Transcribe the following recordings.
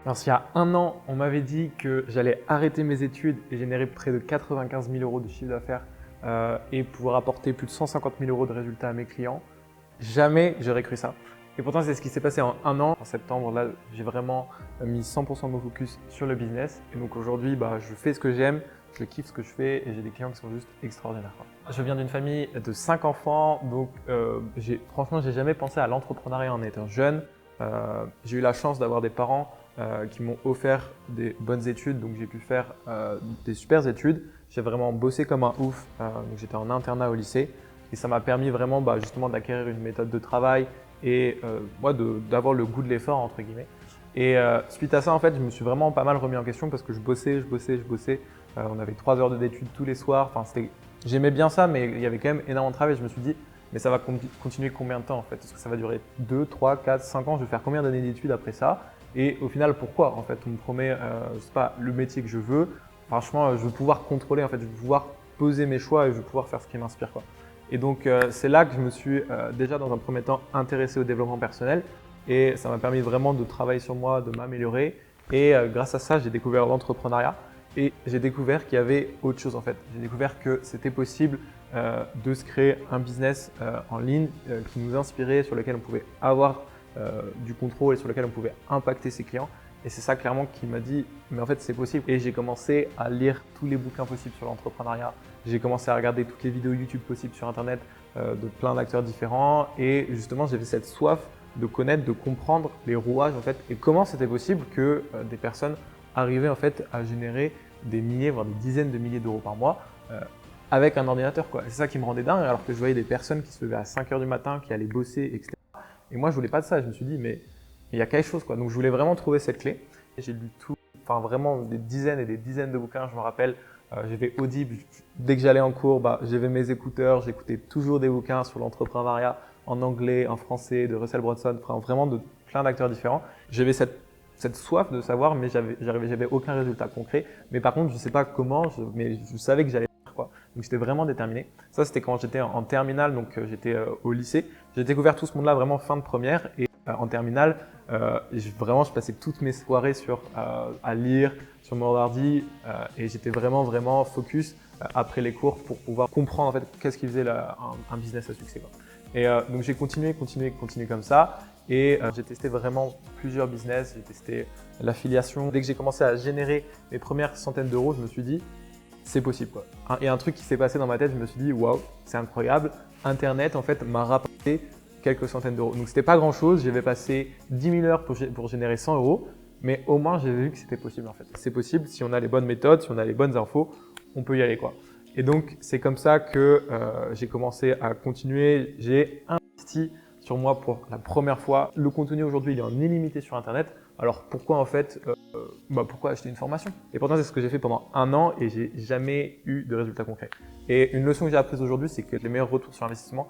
Lorsqu'il y a un an, on m'avait dit que j'allais arrêter mes études et générer près de 95 000 € de chiffre d'affaires et pouvoir apporter plus de 150 000 € de résultats à mes clients, jamais j'aurais cru ça. Et pourtant, c'est ce qui s'est passé en un an. En septembre, là, j'ai vraiment mis 100% de mon focus sur le business. Et donc aujourd'hui, je fais ce que j'aime, je kiffe ce que je fais et j'ai des clients qui sont juste extraordinaires. Je viens d'une famille de 5 enfants, donc franchement, j'ai jamais pensé à l'entrepreneuriat en étant jeune. J'ai eu la chance d'avoir des parents qui m'ont offert des bonnes études, donc j'ai pu faire des super études. J'ai vraiment bossé comme un ouf, donc j'étais en internat au lycée et ça m'a permis vraiment justement d'acquérir une méthode de travail et d'avoir le goût de l'effort entre guillemets. Et suite à ça, en fait, je me suis vraiment pas mal remis en question parce que je bossais. On avait 3 heures d'études tous les soirs. J'aimais bien ça, mais il y avait quand même énormément de travail. Je me suis dit, mais ça va continuer combien de temps en fait? Est-ce que ça va durer 2, 3, 4, 5 ans? Je vais faire combien d'années d'études après ça? Et au final, pourquoi en fait? On me promet, c'est pas le métier que je veux. Franchement, je veux pouvoir contrôler, en fait, je veux pouvoir poser mes choix et je veux pouvoir faire ce qui m'inspire, quoi. Et donc, c'est là que je me suis déjà dans un premier temps intéressé au développement personnel et ça m'a permis vraiment de travailler sur moi, de m'améliorer. Et grâce à ça, j'ai découvert l'entrepreneuriat et j'ai découvert qu'il y avait autre chose en fait. J'ai découvert que c'était possible de se créer un business en ligne qui nous inspirait, sur lequel on pouvait avoir du contrôle et sur lequel on pouvait impacter ses clients. Et c'est ça clairement qui m'a dit, mais en fait c'est possible. Et j'ai commencé à lire tous les bouquins possibles sur l'entrepreneuriat. J'ai commencé à regarder toutes les vidéos YouTube possibles sur Internet de plein d'acteurs différents. Et justement, j'avais cette soif de connaître, de comprendre les rouages en fait et comment c'était possible que des personnes arrivaient en fait à générer des milliers, voire des dizaines de milliers d'euros par mois avec un ordinateur, quoi. C'est ça qui me rendait dingue, alors que je voyais des personnes qui se levaient à 5 h du matin, qui allaient bosser, etc. Et moi, je voulais pas de ça. Je me suis dit, mais il y a quelque chose, quoi. Donc, je voulais vraiment trouver cette clé. Et j'ai lu tout, vraiment des dizaines et des dizaines de bouquins. Je me rappelle, j'avais Audible. Dès que j'allais en cours, j'avais mes écouteurs. J'écoutais toujours des bouquins sur l'entrepreneuriat en anglais, en français, de Russell Brunson, vraiment de plein d'acteurs différents. J'avais cette soif de savoir, mais j'avais aucun résultat concret. Mais par contre, je sais pas comment, mais je savais que j'allais faire quoi. Donc j'étais vraiment déterminé. Ça, c'était quand j'étais en terminale, donc j'étais au lycée. J'ai découvert tout ce monde-là vraiment fin de première et en terminale, je passais toutes mes soirées à lire sur mon ordi et j'étais vraiment focus après les cours pour pouvoir comprendre en fait qu'est-ce qui faisait un business à succès, quoi. Et donc j'ai continué comme ça et j'ai testé vraiment plusieurs business. J'ai testé l'affiliation. Dès que j'ai commencé à générer mes premières centaines d'euros, je me suis dit c'est possible, quoi. Et un truc qui s'est passé dans ma tête, je me suis dit waouh, c'est incroyable. Internet en fait m'a rapporté quelques centaines d'euros. Donc c'était pas grand chose. J'avais passé 10 000 heures pour générer 100 €, mais au moins j'ai vu que c'était possible en fait. C'est possible si on a les bonnes méthodes, si on a les bonnes infos, on peut y aller, quoi. Et donc, c'est comme ça que j'ai commencé à continuer. J'ai investi sur moi pour la première fois. Le contenu aujourd'hui, il est en illimité sur Internet. Alors, pourquoi en fait, pourquoi acheter une formation? Et pourtant, c'est ce que j'ai fait pendant un an et j'ai jamais eu de résultats concrets. Et une leçon que j'ai apprise aujourd'hui, c'est que les meilleurs retours sur investissement,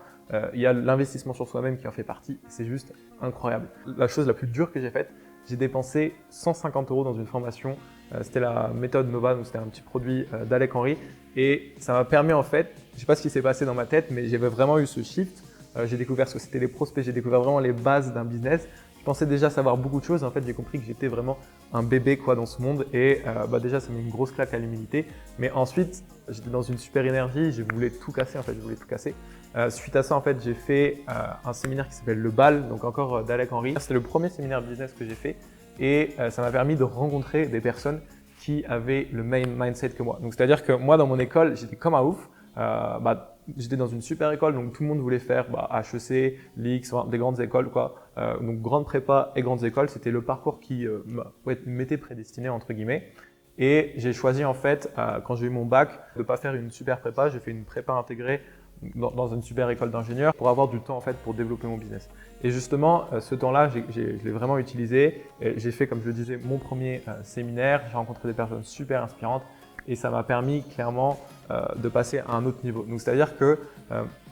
il y a l'investissement sur soi-même qui en fait partie. C'est juste incroyable. La chose la plus dure que j'ai faite, j'ai dépensé 150 € dans une formation. C'était la méthode Nova, donc c'était un petit produit d'Alec Henry. Et ça m'a permis en fait, je ne sais pas ce qui s'est passé dans ma tête, mais j'avais vraiment eu ce shift. J'ai découvert ce que c'était les prospects, j'ai découvert vraiment les bases d'un business. Je pensais déjà savoir beaucoup de choses. En fait, j'ai compris que j'étais vraiment un bébé dans ce monde. Et déjà, ça m'a mis une grosse claque à l'humilité. Mais ensuite, j'étais dans une super énergie. Je voulais tout casser. En fait, je voulais tout casser. Suite à ça, en fait, j'ai fait un séminaire qui s'appelle Le Bal, donc encore d'Alec Henry. C'était le premier séminaire business que j'ai fait. Et ça m'a permis de rencontrer des personnes qui avaient le même mindset que moi. Donc, c'est-à-dire que moi, dans mon école, j'étais comme un ouf. J'étais dans une super école, donc tout le monde voulait faire HEC, l'IX, des grandes écoles, quoi. Donc, grande prépa et grandes écoles, c'était le parcours qui m'était prédestiné, entre guillemets. Et j'ai choisi, en fait, quand j'ai eu mon bac, de ne pas faire une super prépa. J'ai fait une prépa intégrée dans une super école d'ingénieur pour avoir du temps, en fait, pour développer mon business. Et justement, ce temps-là, je l'ai vraiment utilisé. J'ai fait, comme je le disais, mon premier séminaire. J'ai rencontré des personnes super inspirantes et ça m'a permis clairement de passer à un autre niveau. Donc, c'est-à-dire que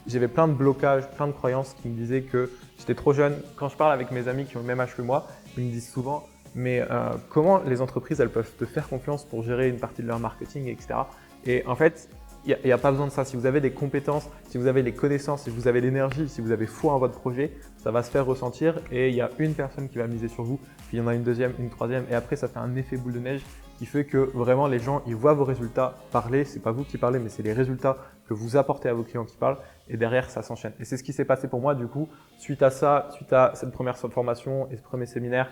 j'avais plein de blocages, plein de croyances qui me disaient que j'étais trop jeune. Quand je parle avec mes amis qui ont le même âge que moi, ils me disent souvent « mais comment les entreprises elles peuvent te faire confiance pour gérer une partie de leur marketing, etc. » Et en fait, il n'y a pas besoin de ça. Si vous avez des compétences, si vous avez les connaissances, si vous avez l'énergie, si vous avez foi en votre projet, ça va se faire ressentir et il y a une personne qui va miser sur vous, puis il y en a une deuxième, une troisième et après ça fait un effet boule de neige qui fait que vraiment les gens, ils voient vos résultats parler. C'est pas vous qui parlez, mais c'est les résultats que vous apportez à vos clients qui parlent et derrière ça s'enchaîne. Et c'est ce qui s'est passé pour moi du coup, suite à ça, suite à cette première formation et ce premier séminaire,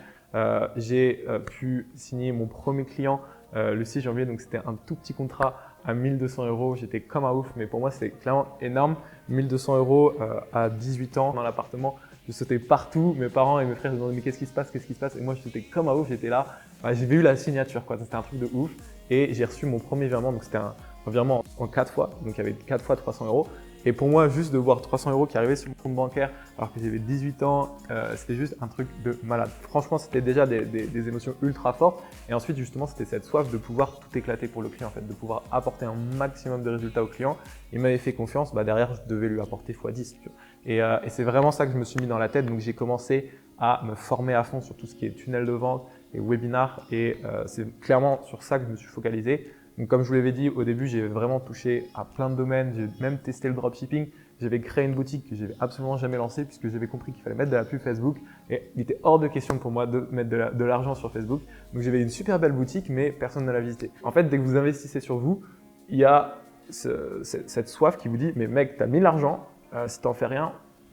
j'ai pu signer mon premier client le 6 janvier, donc c'était un tout petit contrat à 1200 €. J'étais comme un ouf, mais pour moi c'était clairement énorme. 1200 € à 18 ans dans l'appartement. Je sautais partout, mes parents et mes frères me demandaient mais qu'est-ce qui se passe, qu'est-ce qui se passe? Et moi j'étais comme un ouf, j'étais là, j'avais eu la signature quoi, c'était un truc de ouf. Et j'ai reçu mon premier virement, donc c'était un virement en 4 fois, donc il y avait 4 fois 300 €. Et pour moi, juste de voir 300 € qui arrivaient sur mon compte bancaire alors que j'avais 18 ans, c'était juste un truc de malade. Franchement, c'était déjà des émotions ultra fortes. Et ensuite, justement, c'était cette soif de pouvoir tout éclater pour le client, en fait, de pouvoir apporter un maximum de résultats au client. Il m'avait fait confiance, derrière, je devais lui apporter x10. Et c'est vraiment ça que je me suis mis dans la tête. Donc, j'ai commencé à me former à fond sur tout ce qui est tunnel de vente et webinars. Et c'est clairement sur ça que je me suis focalisé. Donc, comme je vous l'avais dit au début, j'ai vraiment touché à plein de domaines. J'ai même testé le dropshipping. J'avais créé une boutique que j'avais absolument jamais lancée puisque j'avais compris qu'il fallait mettre de la pub Facebook et il était hors de question pour moi de mettre de l'argent sur Facebook. Donc, j'avais une super belle boutique, mais personne ne l'a visitée. En fait, dès que vous investissez sur vous, il y a cette soif qui vous dit « Mais mec, tu as mis l'argent, si tu n'en fais rien,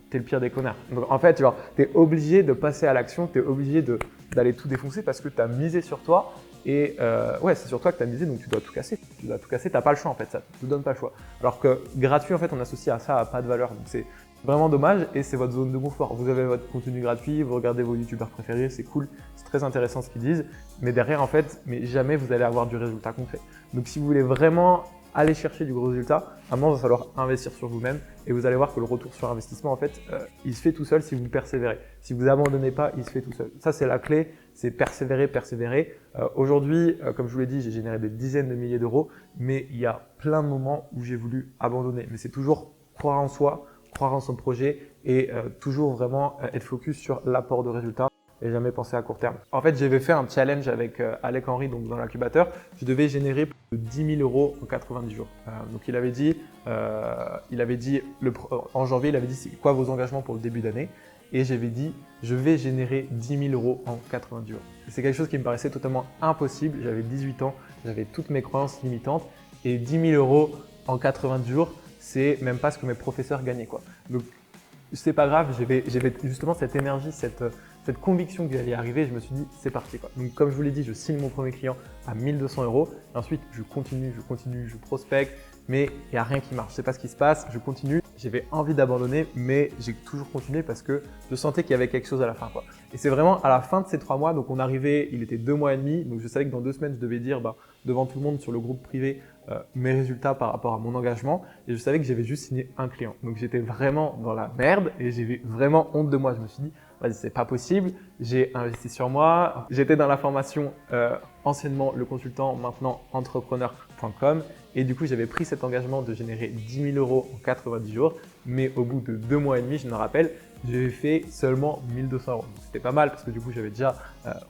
tu es le pire des connards. » Donc, en fait, tu es obligé de passer à l'action, tu es obligé d'aller tout défoncer parce que tu as misé sur toi. Et ouais, c'est sur toi que tu as misé, donc tu dois tout casser. Tu dois tout casser, tu n'as pas le choix en fait, ça ne te donne pas le choix. Alors que gratuit, en fait, on associe à ça à pas de valeur. Donc c'est vraiment dommage et c'est votre zone de confort. Vous avez votre contenu gratuit, vous regardez vos youtubeurs préférés, c'est cool, c'est très intéressant ce qu'ils disent. Mais derrière, en fait, jamais vous allez avoir du résultat concret. Donc si vous voulez vraiment aller chercher du gros résultat, à un moment, il va falloir investir sur vous-même et vous allez voir que le retour sur investissement, en fait, il se fait tout seul si vous persévérez. Si vous abandonnez pas, il se fait tout seul. Ça, c'est la clé, c'est persévérer, persévérer. Aujourd'hui, comme je vous l'ai dit, j'ai généré des dizaines de milliers d'euros, mais il y a plein de moments où j'ai voulu abandonner. Mais c'est toujours croire en soi, croire en son projet et toujours vraiment être focus sur l'apport de résultats et jamais penser à court terme. En fait, j'avais fait un challenge avec Alec Henry, donc dans l'incubateur. Je devais générer plus de 10 000 € en 90 jours. Donc il avait dit en janvier, il avait dit c'est quoi vos engagements pour le début d'année? Et j'avais dit je vais générer 10 000 € en 90 jours. C'est quelque chose qui me paraissait totalement impossible. J'avais 18 ans, j'avais toutes mes croyances limitantes et 10 000 € en 90 jours, c'est même pas ce que mes professeurs gagnaient quoi. Donc c'est pas grave, j'avais justement cette énergie, cette conviction qu'il allait arriver, je me suis dit c'est parti quoi. Donc comme je vous l'ai dit, je signe mon premier client à 1200 €. Et ensuite je continue, je prospecte, mais il n'y a rien qui marche. Je sais pas ce qui se passe, je continue. J'avais envie d'abandonner, mais j'ai toujours continué parce que je sentais qu'il y avait quelque chose à la fin quoi. Et c'est vraiment à la fin de ces 3 mois, donc on arrivait, il était 2 mois et demi, donc je savais que dans 2 semaines je devais dire devant tout le monde sur le groupe privé mes résultats par rapport à mon engagement et je savais que j'avais juste signé un client. Donc j'étais vraiment dans la merde et j'avais vraiment honte de moi. Je me suis dit vas-y, c'est pas possible, j'ai investi sur moi. J'étais dans la formation anciennement le consultant, maintenant entrepreneur.com et du coup j'avais pris cet engagement de générer 10 000 € en 90 jours, mais au bout de 2 mois et demi, je me rappelle, j'avais fait seulement 1200 €. C'était pas mal parce que du coup j'avais déjà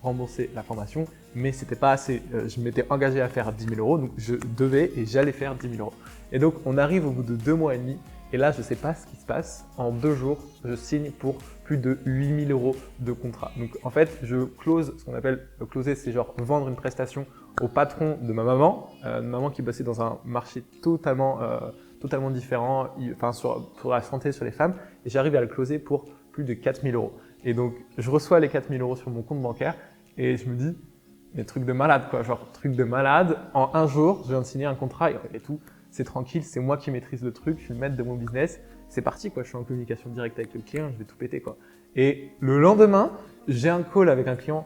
remboursé la formation, mais c'était pas assez. Je m'étais engagé à faire 10 000 €, donc je devais et j'allais faire 10 000 €. Et donc on arrive au bout de 2 mois et demi, et là je sais pas ce qui se passe. En 2 jours, je signe pour plus de 8 000 € de contrat. Donc en fait, je close, ce qu'on appelle closer, c'est genre vendre une prestation au patron de ma maman qui bossait dans un marché totalement différent, enfin sur la santé, sur les femmes, et j'arrive à le closer pour plus de 4 000 €. Et donc je reçois les 4 000 € sur mon compte bancaire et je me dis mais truc de malade quoi, genre truc de malade. En un jour, je viens de signer un contrat et tout, c'est tranquille, c'est moi qui maîtrise le truc, je suis le maître de mon business, c'est parti quoi, je suis en communication directe avec le client, je vais tout péter quoi. Et le lendemain, j'ai un call avec un client,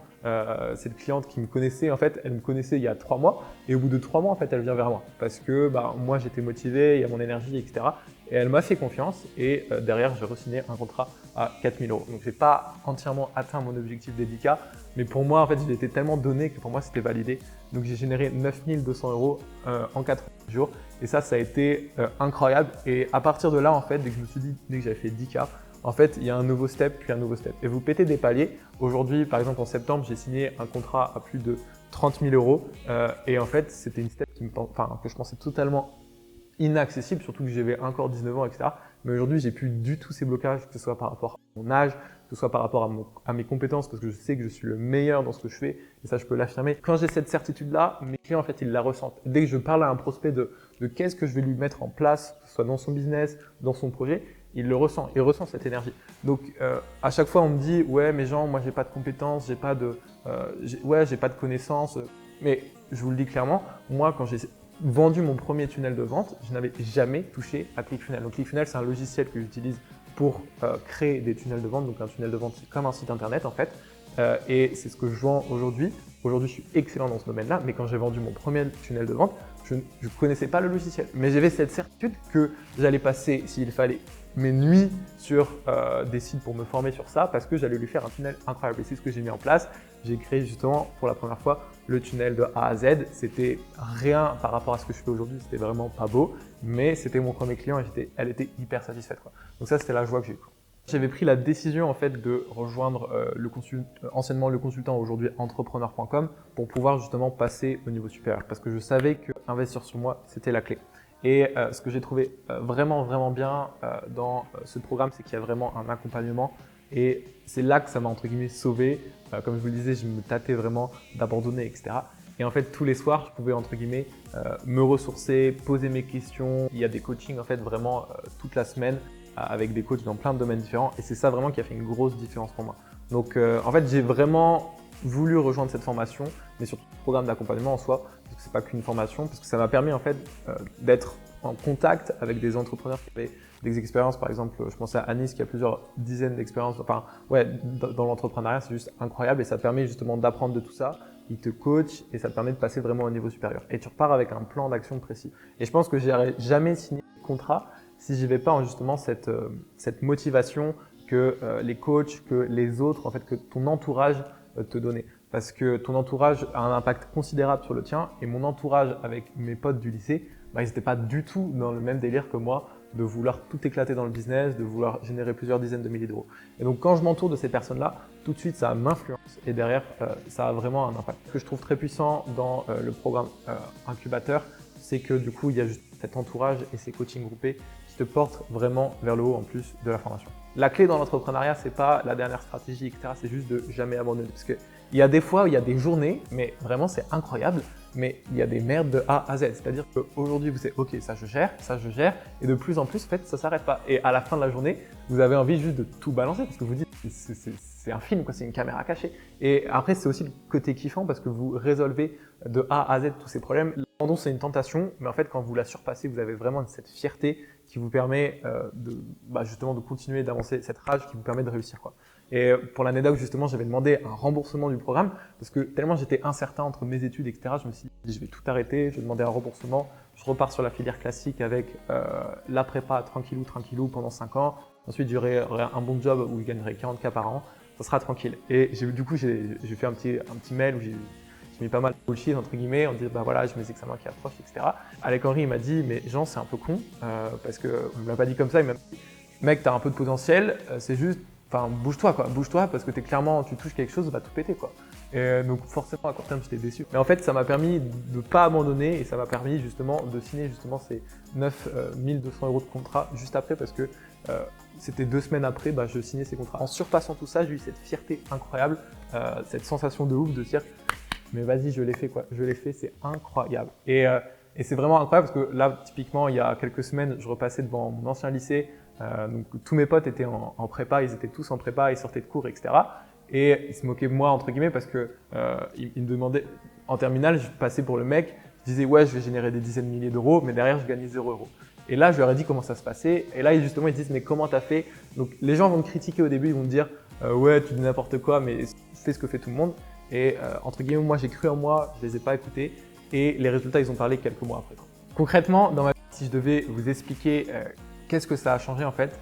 cette cliente qui me connaissait, en fait, elle me connaissait il y a 3 mois et au bout de 3 mois, en fait, elle vient vers moi parce que moi, j'étais motivé, il y a mon énergie, etc. Et elle m'a fait confiance et derrière, j'ai re-signé un contrat à 4 000 €. Donc, je n'ai pas entièrement atteint mon objectif des 10K, mais pour moi, en fait, j'ai été tellement donné que pour moi, c'était validé. Donc, j'ai généré 9 200 € en 4 jours et ça a été incroyable. Et à partir de là, en fait, dès que j'avais fait 10K, en fait, il y a un nouveau step, puis un nouveau step. Et vous pétez des paliers. Aujourd'hui, par exemple, en septembre, j'ai signé un contrat à plus de 30 000 €. Et en fait, c'était une step que je pensais totalement inaccessible, surtout que j'avais encore 19 ans, etc. Mais aujourd'hui, j'ai plus du tout ces blocages, que ce soit par rapport à mon âge, que ce soit par rapport à mes compétences, parce que je sais que je suis le meilleur dans ce que je fais, et ça, je peux l'affirmer. Quand j'ai cette certitude-là, mes clients, en fait, ils la ressentent. Dès que je parle à un prospect de qu'est-ce que je vais lui mettre en place, que ce soit dans son business, dans son projet, il le ressent, il ressent cette énergie. Donc, à chaque fois, on me dit, ouais, mais Jean, moi, j'ai pas de compétences, j'ai pas de connaissances. Mais je vous le dis clairement, moi, quand j'ai vendu mon premier tunnel de vente, je n'avais jamais touché à ClickFunnels. Donc ClickFunnels, c'est un logiciel que j'utilise pour créer des tunnels de vente. Donc un tunnel de vente, c'est comme un site internet en fait. Et c'est ce que je vends aujourd'hui. Aujourd'hui, je suis excellent dans ce domaine-là, mais quand j'ai vendu mon premier tunnel de vente, je ne connaissais pas le logiciel. Mais j'avais cette certitude que j'allais passer, s'il fallait, mes nuits sur des sites pour me former sur ça, parce que j'allais lui faire un tunnel incroyable. Et c'est ce que j'ai mis en place. J'ai créé justement pour la première fois le tunnel de A à Z. C'était rien par rapport à ce que je fais aujourd'hui, c'était vraiment pas beau, mais c'était mon premier client et elle était hyper satisfaite, quoi. Donc ça, c'était la joie que j'ai eue. J'avais pris la décision en fait de rejoindre anciennement le consultant, aujourd'hui entrepreneur.com, pour pouvoir justement passer au niveau supérieur, parce que je savais que investir sur moi, c'était la clé. Et ce que j'ai trouvé vraiment bien dans ce programme, c'est qu'il y a vraiment un accompagnement. Et c'est là que ça m'a entre guillemets sauvé. Comme je vous le disais, je me tâtais vraiment d'abandonner, etc. Et en fait, tous les soirs, je pouvais entre guillemets me ressourcer, poser mes questions. Il y a des coachings en fait vraiment toute la semaine avec des coachs dans plein de domaines différents. Et c'est ça vraiment qui a fait une grosse différence pour moi. Donc en fait, j'ai vraiment voulu rejoindre cette formation, mais surtout le programme d'accompagnement en soi, parce que c'est pas qu'une formation, parce que ça m'a permis en fait d'être en contact avec des entrepreneurs qui avaient des expériences. Par exemple, je pensais à Anis qui a plusieurs dizaines d'expériences. Enfin, ouais, dans l'entrepreneuriat, c'est juste incroyable et ça te permet justement d'apprendre de tout ça. Il te coach et ça te permet de passer vraiment au niveau supérieur. Et tu repars avec un plan d'action précis. Et je pense que j'aurais jamais signé de contrat si j'avais pas justement cette motivation que les coachs, que les autres, en fait, que ton entourage te donnait. Parce que ton entourage a un impact considérable sur le tien et mon entourage avec mes potes du lycée, ils n'étaient pas du tout dans le même délire que moi de vouloir tout éclater dans le business, de vouloir générer plusieurs dizaines de milliers d'euros. Et donc quand je m'entoure de ces personnes-là, tout de suite ça m'influence et derrière ça a vraiment un impact. Ce que je trouve très puissant dans le programme incubateur, c'est que du coup il y a juste cet entourage et ces coachings groupés qui te portent vraiment vers le haut en plus de la formation. La clé dans l'entrepreneuriat, c'est pas la dernière stratégie, etc. C'est juste de jamais abandonner. Parce qu'il y a des fois où il y a des journées, mais vraiment c'est incroyable, mais il y a des merdes de A à Z. C'est-à-dire qu'aujourd'hui, vous savez, ok, ça je gère, et de plus en plus, en fait, ça s'arrête pas. Et à la fin de la journée, vous avez envie juste de tout balancer, parce que vous dites, c'est un film, quoi, c'est une caméra cachée. Et après, c'est aussi le côté kiffant, parce que vous résolvez de A à Z tous ces problèmes. L'abandon, c'est une tentation, mais en fait, quand vous la surpassez, vous avez vraiment cette fierté qui vous permet justement de continuer d'avancer, cette rage qui vous permet de réussir, quoi. Et pour l'anecdote, justement, j'avais demandé un remboursement du programme parce que tellement j'étais incertain entre mes études, etc. Je me suis dit, je vais tout arrêter, je vais demander un remboursement. Je repars sur la filière classique avec la prépa tranquillou pendant 5 ans. Ensuite, j'aurai un bon job où je gagnerai 40K par an. Ça sera tranquille. Et du coup, j'ai fait un petit mail où j'ai mis pas mal de bullshit, entre guillemets, en disant, voilà, j'ai mes examens qui approchent, etc. Alec Henry, il m'a dit, mais Jean, c'est un peu con parce qu'on ne me l'a pas dit comme ça. Il m'a dit, mec, t'as un peu de potentiel, c'est juste. Enfin, bouge-toi quoi, bouge-toi parce que tu touches quelque chose, va tout péter quoi. Et donc forcément à court terme j'étais déçu. Mais en fait ça m'a permis de ne pas abandonner et ça m'a permis justement de signer justement ces 9 200 € de contrat juste après parce que c'était 2 semaines après, je signais ces contrats. En surpassant tout ça, j'ai eu cette fierté incroyable, cette sensation de ouf de dire mais vas-y je l'ai fait quoi, je l'ai fait, c'est incroyable. Et c'est vraiment incroyable parce que là typiquement il y a quelques semaines je repassais devant mon ancien lycée. Donc tous mes potes étaient en prépa, ils étaient tous en prépa, ils sortaient de cours, etc. Et ils se moquaient de moi entre guillemets parce que ils me demandaient en terminale, je passais pour le mec, je disais ouais je vais générer des dizaines de milliers d'euros, mais derrière je gagnais 0 €. Et là je leur ai dit comment ça se passait. Et là justement ils disent mais comment t'as fait? Donc les gens vont me critiquer au début, ils vont me dire ouais tu dis n'importe quoi, mais fais ce que fait tout le monde. Et entre guillemets moi j'ai cru en moi, je les ai pas écoutés et les résultats ils ont parlé quelques mois après. Concrètement dans ma vie, si je devais vous expliquer qu'est-ce que ça a changé en fait?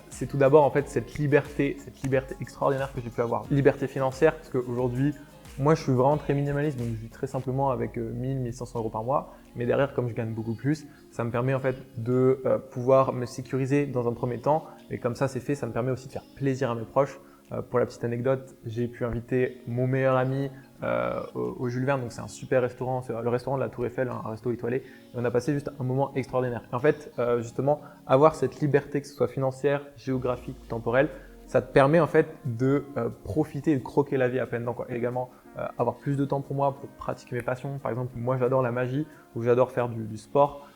C'est tout d'abord en fait cette liberté extraordinaire que j'ai pu avoir. Liberté financière parce qu'aujourd'hui, moi je suis vraiment très minimaliste donc je vis très simplement avec 1000-1500 € par mois. Mais derrière, comme je gagne beaucoup plus, ça me permet en fait de pouvoir me sécuriser dans un premier temps. Et comme ça c'est fait, ça me permet aussi de faire plaisir à mes proches. Pour la petite anecdote, j'ai pu inviter mon meilleur ami au Jules Verne, donc c'est un super restaurant, c'est le restaurant de la Tour Eiffel, un resto étoilé, et on a passé juste un moment extraordinaire. Et en fait, justement, avoir cette liberté, que ce soit financière, géographique, temporelle, ça te permet en fait de profiter et de croquer la vie à pleines dents, quoi. Et également avoir plus de temps pour moi, pour pratiquer mes passions. Par exemple, moi j'adore la magie ou j'adore faire du sport.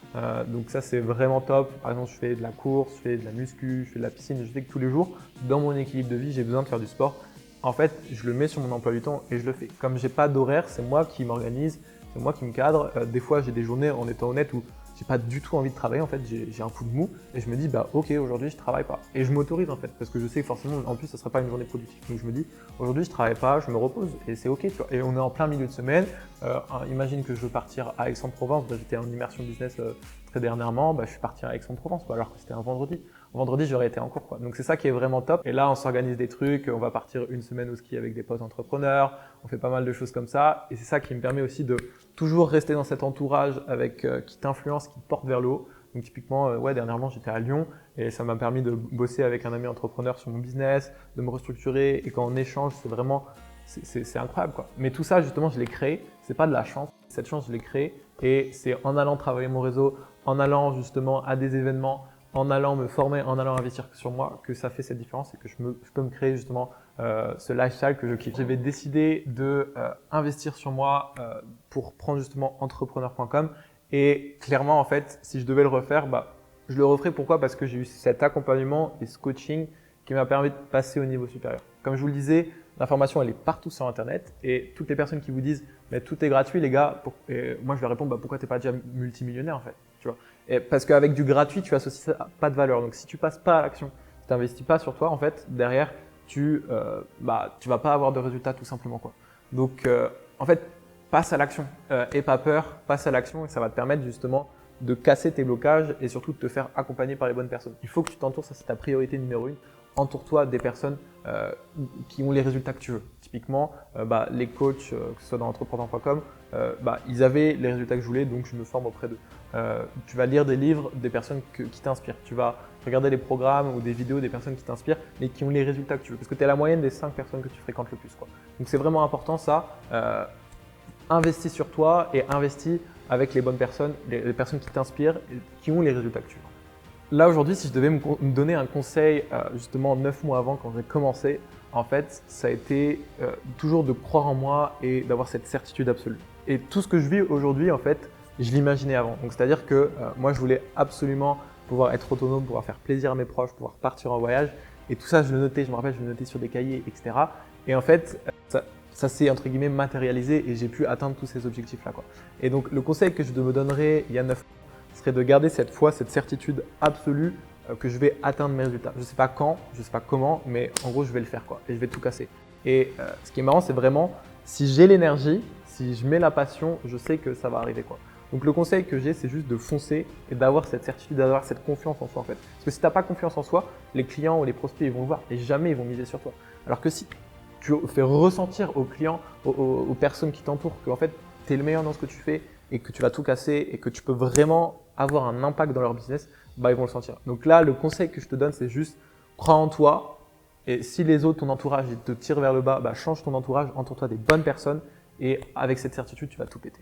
Donc ça c'est vraiment top. Par exemple, je fais de la course, je fais de la muscu, je fais de la piscine. Je sais que tous les jours, dans mon équilibre de vie, j'ai besoin de faire du sport. En fait, je le mets sur mon emploi du temps et je le fais. Comme j'ai pas d'horaire, c'est moi qui m'organise, c'est moi qui me cadre. Des fois, j'ai des journées, en étant honnête, où j'ai pas du tout envie de travailler. En fait, j'ai un coup de mou et je me dis, bah ok, aujourd'hui je travaille pas. Et je m'autorise en fait, parce que je sais que forcément, en plus, ça sera pas une journée productive. Donc je me dis, aujourd'hui je travaille pas, je me repose et c'est ok. Tu vois. Et on est en plein milieu de semaine. Imagine que je veux partir à Aix-en-Provence. Bah, j'étais en immersion business très dernièrement. Bah, je suis parti à Aix-en-Provence, quoi, alors que c'était un vendredi. Vendredi, j'aurais été en cours, quoi. Donc c'est ça qui est vraiment top. Et là, on s'organise des trucs. On va partir une semaine au ski avec des potes entrepreneurs. On fait pas mal de choses comme ça. Et c'est ça qui me permet aussi de toujours rester dans cet entourage avec qui t'influence, qui te porte vers le haut. Donc typiquement, ouais, dernièrement, j'étais à Lyon et ça m'a permis de bosser avec un ami entrepreneur sur mon business, de me restructurer. Et quand on échange, c'est vraiment, c'est incroyable, quoi. Mais tout ça, justement, je l'ai créé. C'est pas de la chance. Cette chance, je l'ai créée et c'est en allant travailler mon réseau, en allant justement à des événements, en allant me former, en allant investir sur moi, que ça fait cette différence et que je peux me créer justement ce lifestyle que je kiffe. J'avais décidé de investir sur moi pour prendre justement entrepreneur.com et clairement en fait, si je devais le refaire, bah, je le referais. Pourquoi? Parce que j'ai eu cet accompagnement et ce coaching qui m'a permis de passer au niveau supérieur. Comme je vous le disais, l'information elle est partout sur internet et toutes les personnes qui vous disent mais tout est gratuit les gars, et moi je leur réponds bah, pourquoi t'es pas déjà multimillionnaire en fait, tu vois. Et parce qu'avec du gratuit, tu associes ça, pas de valeur. Donc si tu passes pas à l'action, si tu n'investis pas sur toi, en fait, derrière, tu vas pas avoir de résultats tout simplement, quoi. Donc en fait, passe à l'action. Aie pas peur, passe à l'action et ça va te permettre justement de casser tes blocages et surtout de te faire accompagner par les bonnes personnes. Il faut que tu t'entoures, ça c'est ta priorité numéro 1. Entoure-toi des personnes qui ont les résultats que tu veux. Typiquement, les coachs, que ce soit dans entrepreneur.com, ils avaient les résultats que je voulais, donc je me forme auprès d'eux. Tu vas lire des livres des personnes qui t'inspirent. Tu vas regarder les programmes ou des vidéos des personnes qui t'inspirent, mais qui ont les résultats que tu veux. Parce que tu es la moyenne des 5 personnes que tu fréquentes le plus, quoi. Donc c'est vraiment important ça. Investis sur toi et investis avec les bonnes personnes, les personnes qui t'inspirent et qui ont les résultats que tu veux. Là aujourd'hui, si je devais me donner un conseil justement 9 mois avant quand j'ai commencé, en fait, ça a été toujours de croire en moi et d'avoir cette certitude absolue. Et tout ce que je vis aujourd'hui, en fait, je l'imaginais avant. Donc c'est-à-dire que moi, je voulais absolument pouvoir être autonome, pouvoir faire plaisir à mes proches, pouvoir partir en voyage. Et tout ça, je le notais, je me rappelle, je le notais sur des cahiers, etc. Et en fait, ça s'est entre guillemets matérialisé et j'ai pu atteindre tous ces objectifs-là, quoi. Et donc, le conseil que je me donnerais il y a 9 mois, serait de garder cette foi, cette certitude absolue que je vais atteindre mes résultats. Je ne sais pas quand, je ne sais pas comment, mais en gros, je vais le faire, quoi, et je vais tout casser. Et ce qui est marrant, c'est vraiment, si j'ai l'énergie, si je mets la passion, je sais que ça va arriver, quoi. Donc le conseil que j'ai, c'est juste de foncer et d'avoir cette certitude, d'avoir cette confiance en soi, en fait. Parce que si tu n'as pas confiance en soi, les clients ou les prospects, ils vont le voir et jamais ils vont miser sur toi. Alors que si tu fais ressentir aux clients, aux personnes qui t'entourent, que en fait, tu es le meilleur dans ce que tu fais et que tu vas tout casser et que tu peux vraiment avoir un impact dans leur business, ils vont le sentir. Donc là, le conseil que je te donne, c'est juste crois en toi et si les autres, ton entourage, ils te tirent vers le bas, change ton entourage, entoure-toi des bonnes personnes et avec cette certitude, tu vas tout péter.